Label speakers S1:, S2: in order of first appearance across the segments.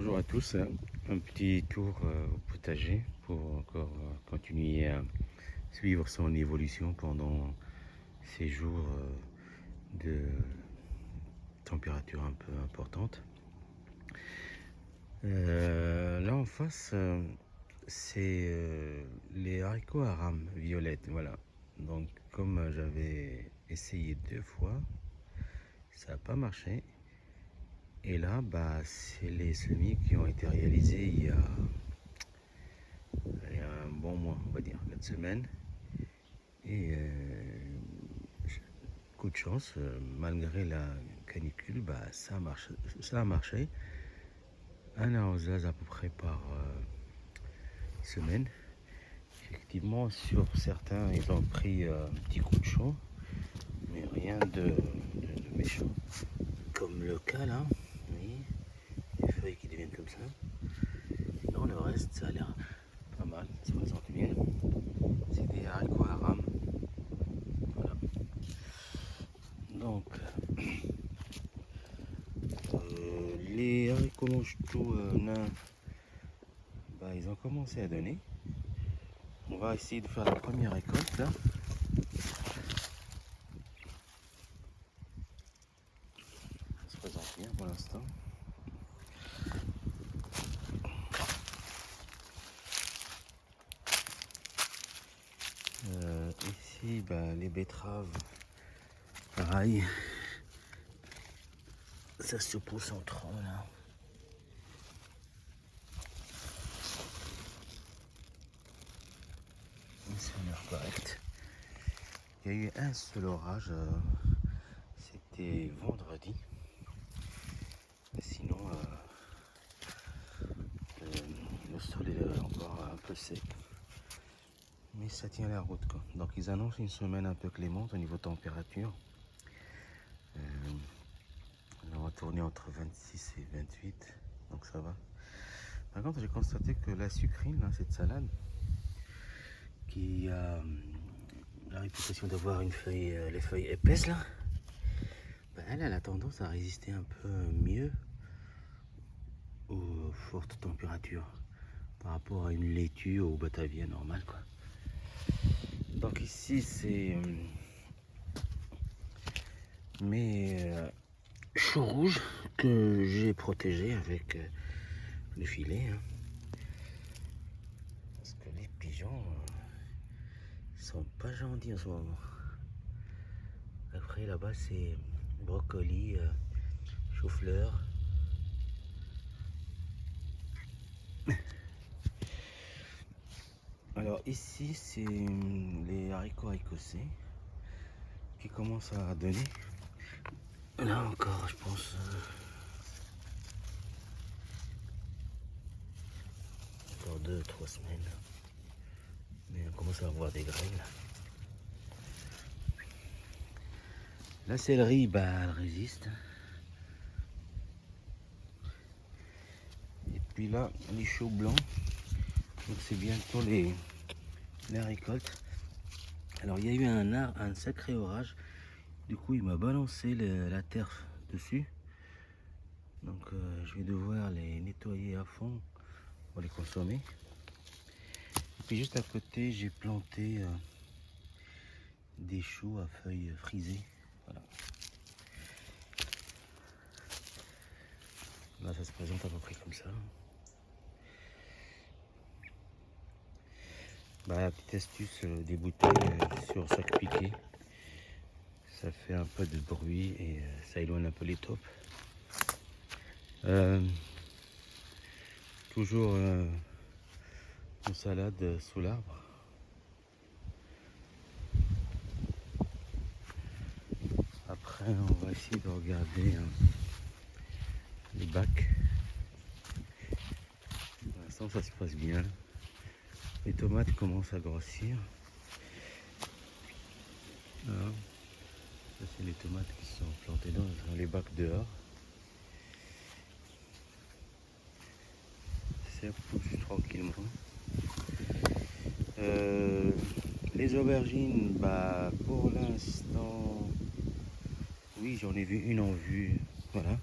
S1: Bonjour à tous, un petit tour au potager pour encore continuer à suivre son évolution pendant ces jours de température un peu importante. Là en face, c'est les haricots à rames violettes, voilà. Donc comme j'avais essayé 2 fois, ça n'a pas marché. Et là, c'est les semis qui ont été réalisés il y a un bon mois, on va dire, 4 semaines. Et coup de chance, malgré la canicule, ça a marché. Un arrosage à peu près par semaine. Effectivement, sur certains, ils ont pris un petit coup de chaud, mais rien de méchant. Comme le cas là, vous voyez, les feuilles qui deviennent comme ça. Sinon, le reste, ça a l'air pas mal, ça se présente bien. C'est des haricots à rames. Voilà. Donc, les haricots mange-tout nains, ils ont commencé à donner. On va essayer de faire la première récolte là. Ça se présente bien pour l'instant. Ici, les betteraves, pareil, ça se pousse en tronc là. Ça a l'air correct. Il y a eu un seul orage, c'était vendredi. Sinon, le sol est encore un peu sec. Mais ça tient la route quoi. Donc ils annoncent une semaine un peu clémente au niveau température. On va tourner entre 26 et 28, donc ça va. Par contre, j'ai constaté que la sucrine, là, cette salade, qui a la réputation d'avoir les feuilles épaisses là, elle a la tendance à résister un peu mieux aux fortes températures par rapport à une laitue ou batavia normale quoi. Donc ici c'est mes choux rouges que j'ai protégés avec le filet. Parce que les pigeons sont pas gentils en ce moment. Après là-bas c'est brocoli, chou-fleur. Alors ici c'est les haricots écossais qui commencent à donner. Là encore je pense encore 2-3 semaines. Mais on commence à avoir des graines. La céleri, elle résiste. Et puis là, les choux blancs. Donc c'est bientôt les récoltes. Alors il y a eu un sacré orage. Du coup, il m'a balancé la terre dessus. Donc je vais devoir les nettoyer à fond pour les consommer. Et puis juste à côté, j'ai planté des choux à feuilles frisées. Voilà. Là, ça se présente à peu près comme ça. La petite astuce des bouteilles sur sac piqué, ça fait un peu de bruit et ça éloigne un peu les taupes. Toujours une salade sous l'arbre. Après on va essayer de regarder les bacs. Pour l'instant ça se passe bien. Les tomates commencent à grossir. Voilà. Ça c'est les tomates qui sont plantées dans les bacs dehors. Ça pousse tranquillement. Les aubergines, pour l'instant, oui, j'en ai vu une en vue. Voilà.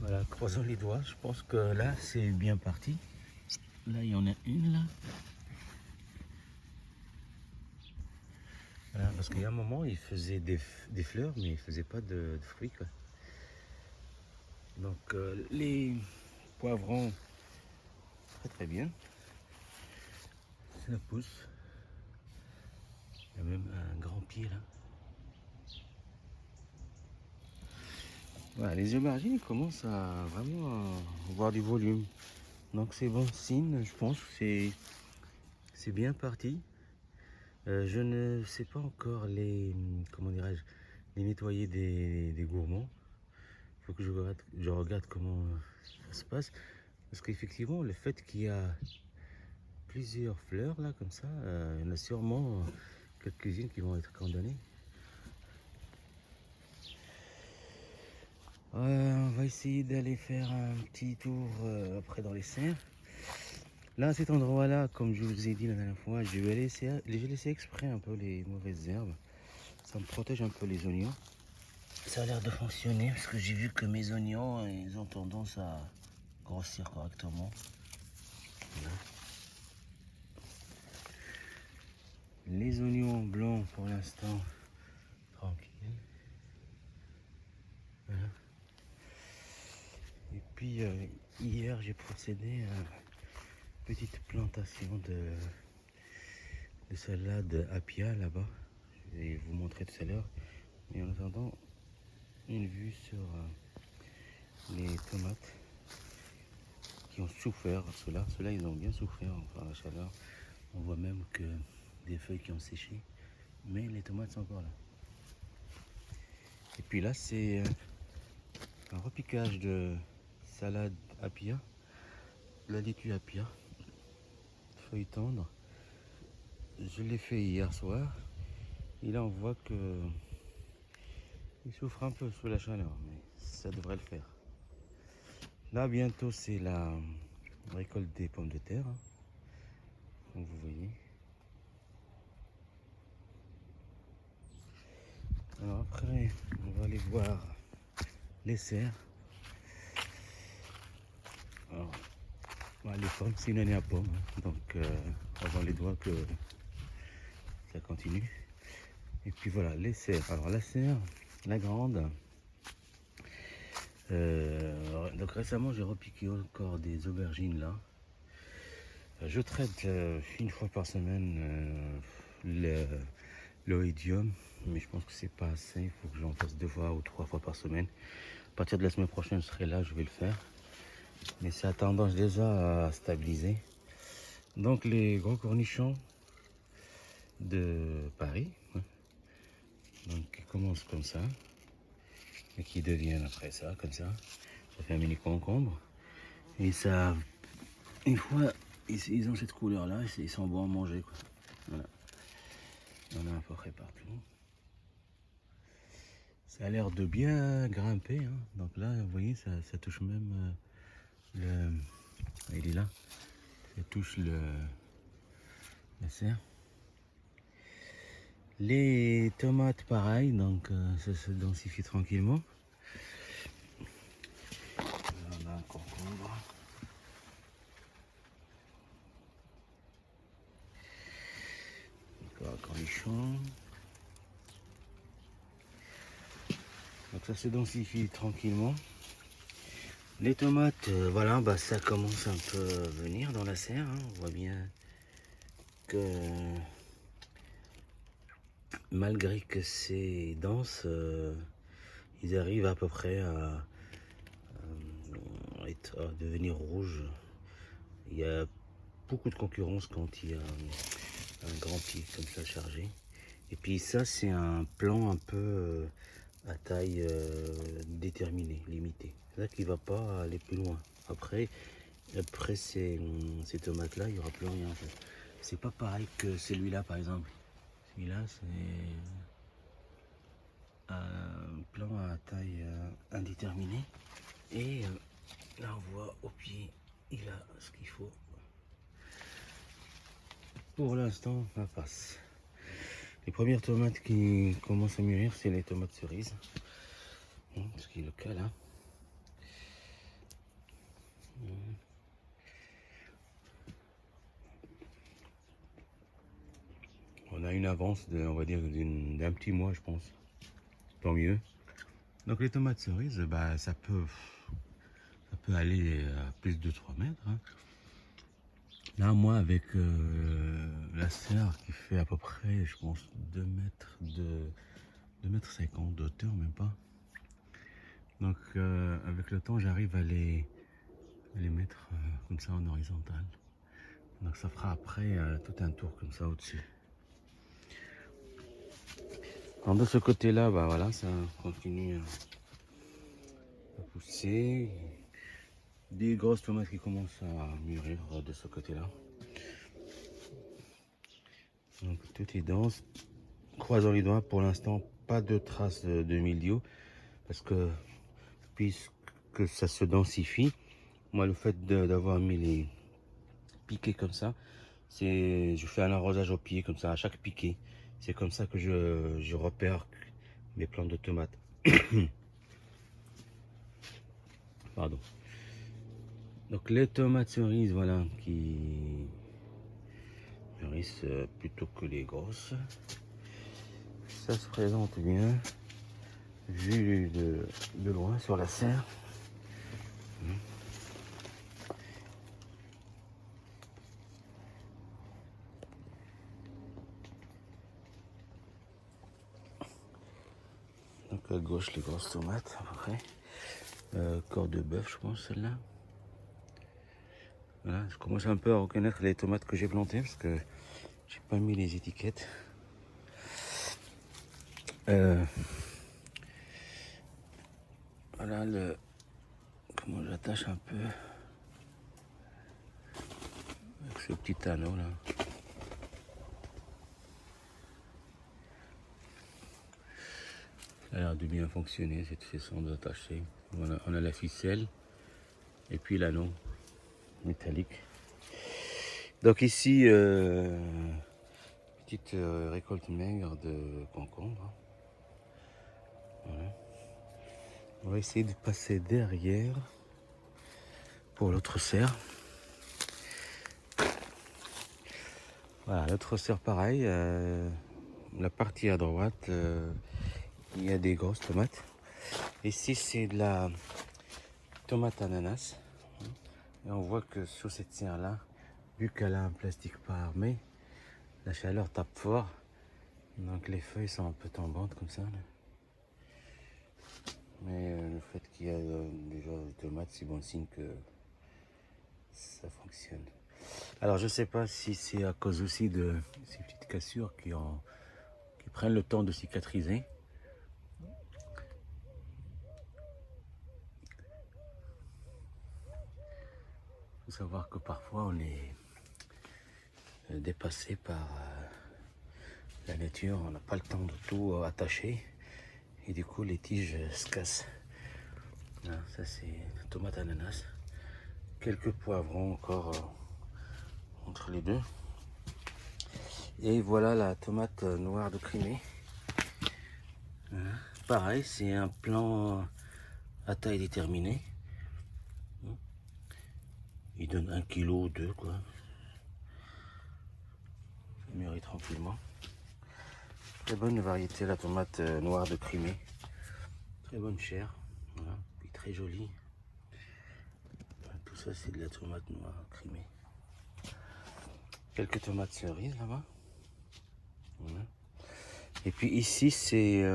S1: Voilà, croisons les doigts. Je pense que là, c'est bien parti. Là, il y en a une là. Voilà, parce qu'il y a un moment, il faisait des fleurs, mais il faisait pas de fruits, quoi. Donc, les poivrons, très très bien. Ça pousse. Il y a même un grand pied là. Voilà, les aubergines commencent à vraiment avoir du volume. Donc c'est bon signe, je pense. C'est bien parti. Je ne sais pas encore les, comment dirais-je, les nettoyer des gourmands. Il faut que je regarde comment ça se passe. Parce qu'effectivement, le fait qu'il y a plusieurs fleurs là comme ça, il y en a sûrement quelques-unes qui vont être condamnées. On va essayer d'aller faire un petit tour après dans les serres. Là, à cet endroit-là, comme je vous ai dit la dernière fois, j'ai laissé exprès un peu les mauvaises herbes. Ça me protège un peu les oignons. Ça a l'air de fonctionner parce que j'ai vu que mes oignons, ils ont tendance à grossir correctement. Voilà. Les oignons blancs pour l'instant, tranquille. Voilà. Et puis hier, j'ai procédé à une petite plantation de salade apia là-bas. Je vais vous montrer tout à l'heure. Mais en attendant, une vue sur les tomates qui ont souffert. Ceux-là, ils ont bien souffert par la chaleur. On voit même que des feuilles qui ont séché. Mais les tomates sont encore là. Et puis là, c'est un repiquage de salade apia. La laitue apia. Feuilles tendres. Je l'ai fait hier soir. Et là, on voit que il souffre un peu sous la chaleur, mais ça devrait le faire. Là, bientôt, c'est la récolte des pommes de terre, hein, comme vous voyez. Alors après, on va aller voir les serres. Alors, les pommes, c'est une année à pommes, hein, donc on va les doigts que ça continue. Et puis voilà, les serres. Alors la serre, la grande. Donc récemment, j'ai repiqué encore des aubergines là. Je traite une fois par semaine l'oïdium, mais je pense que c'est pas assez. Il faut que j'en fasse 2 fois ou 3 fois par semaine. À partir de la semaine prochaine, je serai là, je vais le faire. Mais ça a tendance déjà à stabiliser. Donc les gros cornichons de Paris, hein, donc qui commencent comme ça et qui deviennent après ça, comme ça. Ça fait un mini concombre. Et ça, une fois, ils ont cette couleur-là, ils sont bons à manger, quoi. Voilà. Il y en a à peu près partout. Ça a l'air de bien grimper, hein. Donc là, vous voyez, ça touche même il est là. Ça touche la serre. Les tomates, pareil, donc ça se densifie tranquillement. Là, on a un concombre. Encore un cornichon. Donc ça se densifie tranquillement. Les tomates, voilà, bah, ça commence un peu à venir dans la serre, hein. On voit bien que malgré que c'est dense, ils arrivent à peu près à devenir rouges. Il y a beaucoup de concurrence quand il y a un grand pied comme ça chargé. Et puis ça, c'est un plan un peu à taille déterminée, limitée. C'est là qu'il ne va pas aller plus loin. Après ces tomates-là, il n'y aura plus rien en fait. C'est pas pareil que celui-là par exemple. Celui-là, c'est un plan à taille indéterminée. Et là, on voit au pied, il a ce qu'il faut. Pour l'instant, ça passe. Les premières tomates qui commencent à mûrir, c'est les tomates cerises. Ce qui est le cas là. avance, on va dire, d'un petit mois, je pense. Tant mieux. Donc les tomates cerises, bah, ça peut aller à plus de 3 mètres. Hein. Là, moi, avec la serre qui fait à peu près, je pense, 2 mètres 50 d'auteur, même pas. Donc avec le temps, j'arrive à les mettre comme ça en horizontal. Donc ça fera après tout un tour comme ça au-dessus. Alors de ce côté-là, bah voilà, ça continue à pousser. Des grosses tomates qui commencent à mûrir de ce côté-là. Donc tout est dense. Croisons les doigts, pour l'instant, pas de traces de mildiou. Parce que puisque ça se densifie, moi le fait d'avoir mis les piquets comme ça, je fais un arrosage au pied comme ça à chaque piquet. C'est comme ça que je repère mes plantes de tomates. Pardon. Donc les tomates cerises, voilà, qui mûrissent plutôt que les grosses. Ça se présente bien, vu de loin sur la serre. Donc à gauche, les grosses tomates, à peu près. Corps de bœuf, je pense, celle-là. Voilà, je commence un peu à reconnaître les tomates que j'ai plantées parce que j'ai pas mis les étiquettes. Voilà comment j'attache un peu avec ce petit anneau là. Ça a l'air de bien fonctionner cette façon d'attacher. On a la ficelle et puis l'anneau métallique. Donc ici, petite récolte maigre de concombre. Voilà. On va essayer de passer derrière pour l'autre serre. Voilà, l'autre serre pareil. La partie à droite, il y a des grosses tomates. Ici, c'est de la tomate ananas. Et on voit que sur cette serre-là, vu qu'elle a un plastique pas armé, la chaleur tape fort. Donc les feuilles sont un peu tombantes comme ça. Là. Mais le fait qu'il y a déjà des tomates, c'est bon signe que ça fonctionne. Alors je sais pas si c'est à cause aussi de ces petites cassures qui prennent le temps de cicatriser. Il faut savoir que parfois on est dépassé par la nature, on n'a pas le temps de tout attacher et du coup les tiges se cassent. Là, ça c'est tomate ananas. Quelques poivrons encore entre les deux. Et voilà la tomate noire de Crimée. Voilà. Pareil, c'est un plan à taille déterminée. Il donne 1 kg ou 2 quoi. Ça mûrit tranquillement. Très bonne variété la tomate noire de Crimée. Très bonne chair. Voilà. Puis très jolie. Tout ça c'est de la tomate noire Crimée. Quelques tomates cerises là-bas. Voilà. Et puis ici c'est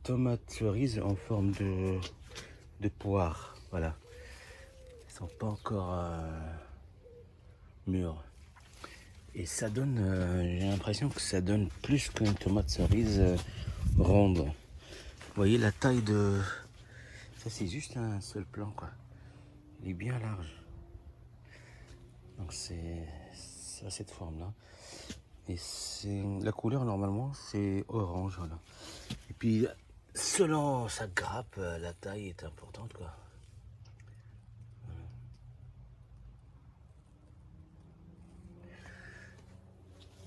S1: tomates cerises en forme de poire. Voilà. Ils sont pas encore mûrs. Et ça donne, j'ai l'impression que ça donne plus qu'une tomate cerise ronde. Vous voyez la taille de... Ça c'est juste un seul plan quoi. Il est bien large. Donc c'est à cette forme là. Et c'est la couleur normalement c'est orange voilà. Et puis selon sa grappe, la taille est importante quoi.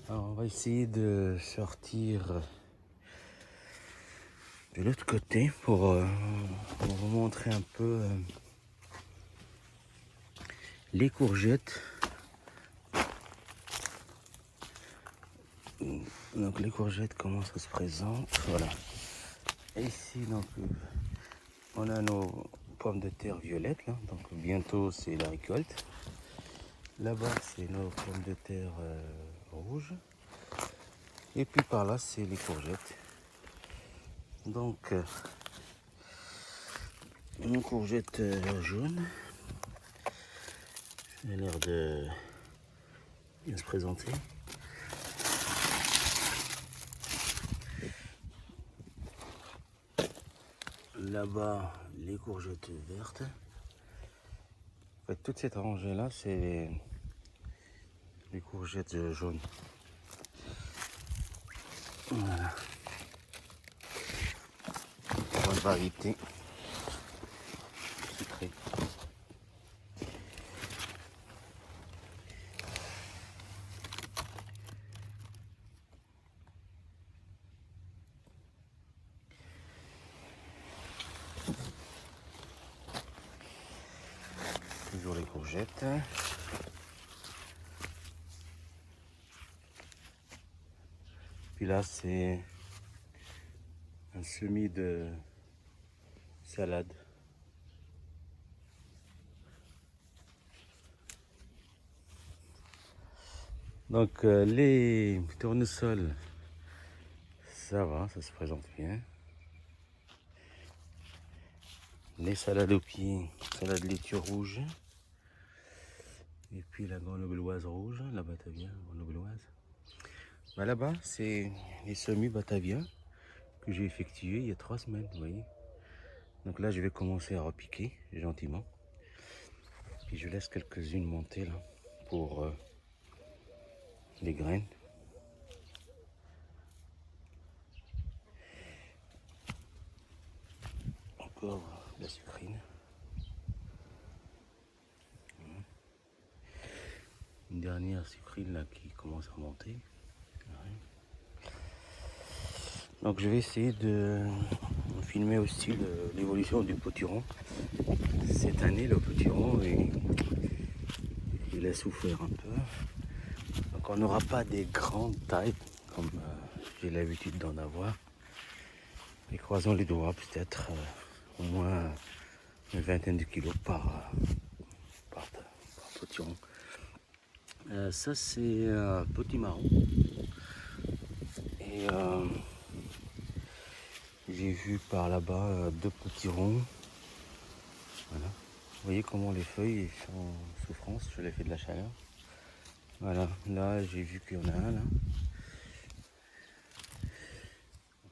S1: Alors on va essayer de sortir de l'autre côté pour vous montrer un peu les courgettes. Donc les courgettes, comment ça se présente? Voilà. Et ici, donc, on a nos pommes de terre violettes, là. Donc bientôt, c'est la récolte. Là-bas, c'est nos pommes de terre rouges. Et puis par là, c'est les courgettes. Donc, nos courgettes jaunes. Elle a l'air de bien se présenter. Là-bas, les courgettes vertes. En fait, toute cette rangée-là, c'est les courgettes jaunes. Voilà. Bonne variété. Sucrée. Toujours les courgettes. Puis là, c'est un semis de salade. Donc les tournesols, ça va, ça se présente bien. Les salades au pied, salade laitue rouge. Et puis la grenobloise rouge, la batavia grenobloise. Bah, là-bas, c'est les semis bataviens que j'ai effectués il y a 3 semaines, vous voyez. Donc là, je vais commencer à repiquer gentiment. Puis je laisse quelques-unes monter là pour les graines. Encore de la sucrine. Une dernière sucrine là qui commence à monter. Ouais. Donc je vais essayer de filmer aussi l'évolution du potiron. Cette année, le potiron, il a souffert un peu. Donc on n'aura pas des grandes tailles comme j'ai l'habitude d'en avoir. Et croisons les doigts, peut-être au moins une vingtaine de kilos par potiron. Ça c'est un potimarron. Et j'ai vu par là-bas 2 potirons. Voilà. Vous voyez comment les feuilles sont en souffrance sous l'effet de la chaleur. Voilà, là j'ai vu qu'il y en a un là.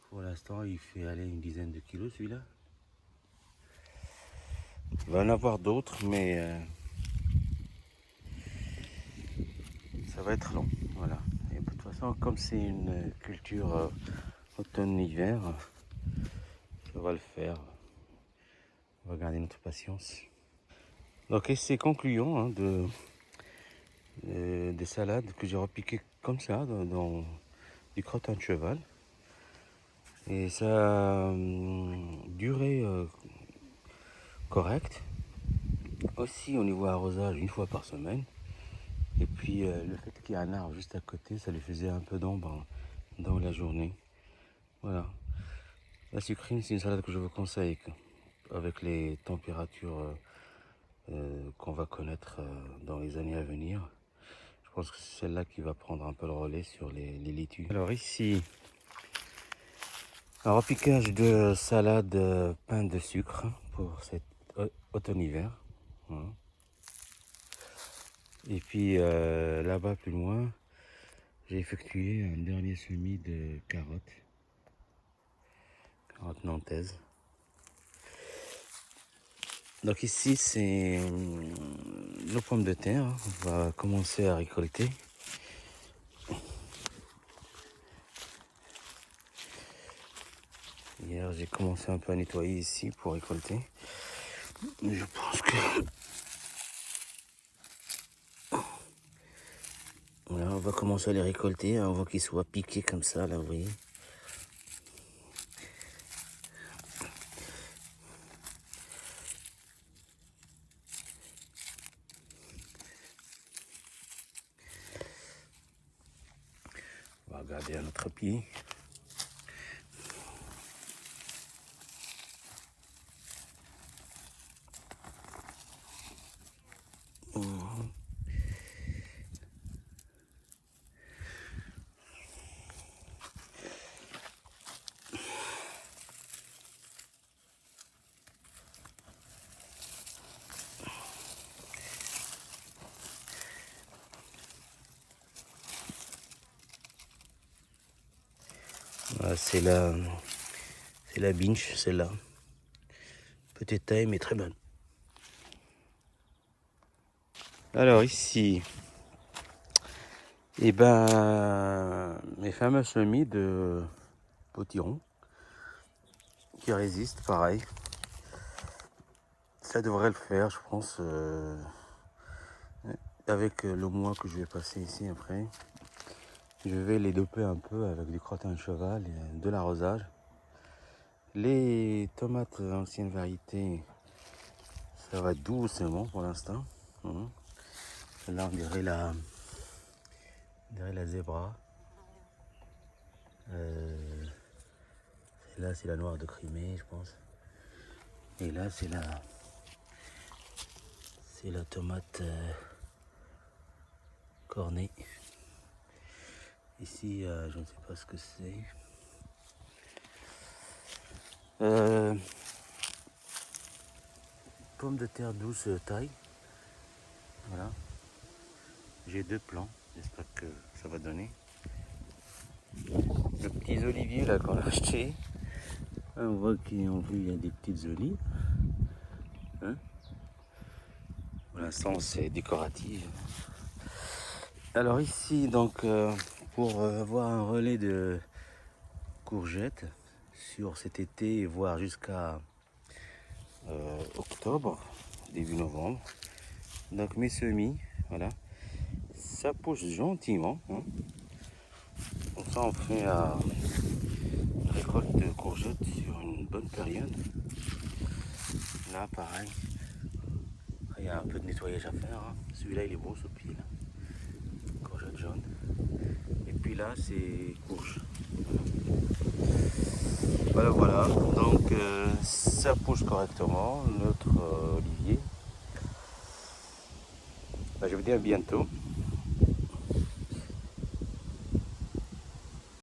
S1: Pour l'instant il fait aller une dizaine de kilos celui-là. Il va en avoir d'autres mais ça va être long. Voilà. Et de toute façon comme c'est une culture automne-hiver, ça va le faire. On va garder notre patience. Donc et c'est concluant hein, des salades que j'ai repiquées comme ça dans du crottin de cheval. Et ça a duré correct. Aussi au niveau arrosage, une fois par semaine. Et puis le fait qu'il y ait un arbre juste à côté, ça lui faisait un peu d'ombre dans la journée. Voilà. La sucrine, c'est une salade que je vous conseille avec les températures qu'on va connaître dans les années à venir. Je pense que c'est celle-là qui va prendre un peu le relais sur les laitues. Alors ici, un repiquage de salade pain de sucre pour cet automne-hiver. Voilà. Et puis là-bas plus loin, j'ai effectué un dernier semis de carottes nantaises. Donc ici c'est nos pommes de terre, on va commencer à récolter. Hier j'ai commencé un peu à nettoyer ici pour récolter. Mais je pense que voilà, on va commencer à les récolter avant qu'ils soient piqués comme ça là, vous voyez. On va Regardez à notre pied. Voilà, c'est la binche, celle-là. Petite taille, mais très bonne. Alors ici, eh ben, mes fameux semis de potiron qui résistent, pareil. Ça devrait le faire, je pense, avec le mois que je vais passer ici après. Je vais les doper un peu avec du crottin de cheval et de l'arrosage. Les tomates anciennes variétés, ça va doucement pour l'instant. Là, on dirait la zébra. Là, c'est la noire de Crimée, je pense. Et là, c'est la tomate cornée. Ici, je ne sais pas ce que c'est. Pommes de terre douce taille. Voilà. J'ai 2 plants. J'espère que ça va donner. Le petit olivier là qu'on a acheté. On voit qu'en plus il y a des petites olives. Hein, pour l'instant c'est décoratif. Alors ici donc pour avoir un relais de courgettes sur cet été, voire jusqu'à octobre, début novembre. Donc mes semis, voilà, ça pousse gentiment. Comme ça on fait une récolte de courgettes sur une bonne période. Là pareil, il y a un peu de nettoyage à faire. Celui-là il est beau ce pied là, courgette jaune. Et puis là c'est courge. Voilà, donc ça pousse correctement, notre olivier. Je vous dis à bientôt.